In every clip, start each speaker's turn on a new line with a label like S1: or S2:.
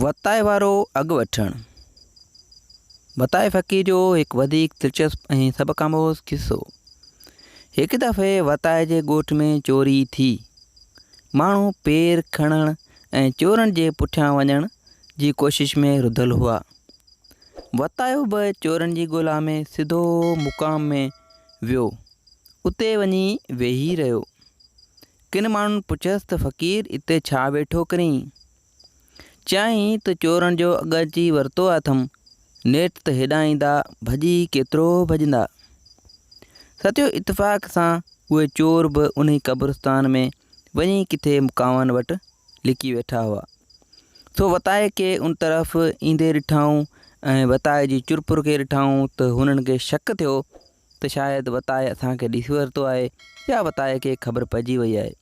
S1: वताए वारो अॻु वठणु। वताए फ़क़ीर जो हिकु वधीक दिलचस्प ऐं सभु खां मोज़ किस्सो। हिकु दफ़े वताए जे ॻोठ में चोरी थी। माण्हू पेर खणण ऐं चोरनि जे पुठियां वञण जी कोशिश में रुधल हुआ। वतायो बि चोरनि जी ॻोल्हा में सिधो मुक़ाम में वियो। उते वञी वेही रहियो। किन माण्हुनि पुछियसि त फ़क़ीर हिते छा वेठो करीं? चयाईं त चोरनि जो अॻु अची वरितो अथमि। नेठि त हेॾां ईंदा भॼी केतिरो भॼंदा। सचो इतफ़ाक़ सां उहे चोर बि उन क़ब्रिस्तान में वञी किथे मुकामनि वटि लिकी वेठा हुआ। सो वताए खे उन तरफ़ ईंदे ॾिठाऊं ऐं वताए जी चुरपुर खे ॾिठाऊं त हुननि खे शक थियो त शायदि वताए असांखे ॾिसी वरितो आहे या वताए खे ख़बर पइजी वई आहे।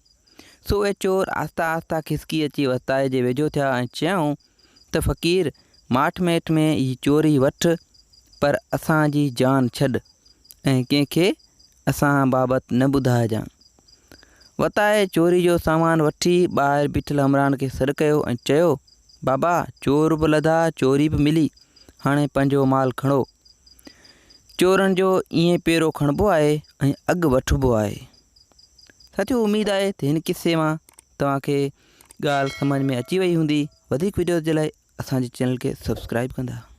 S1: सो उहे चोर आहिस्ता आहिस्ता खिसकी अची वताए जे वेझो थिया ऐं चयऊं त फ़क़ीर माठ मेठ में ही चोरी वठि, पर असांजी जान छॾ ऐं कंहिंखे असां बाबति न ॿुधाइजांइ। वताए चोरी जो सामान वठी ॿाहिरि बीठल हमराहनि खे सॾु कयो ऐं चयो, बाबा चोर बि लधा, चोरी बि मिली, हाणे पंहिंजो माल खणो। चोरनि जो ईअं पेरो खणिबो आहे ऐं अॻु वठिबो आहे। सचो उमेद आहे त हिन किस्से मां तव्हांखे ॻाल्हि सम्झ में अची वई हूंदी। वधीक वीडियोज़ जे लाइ असांजे चैनल खे सब्सक्राइब कंदा।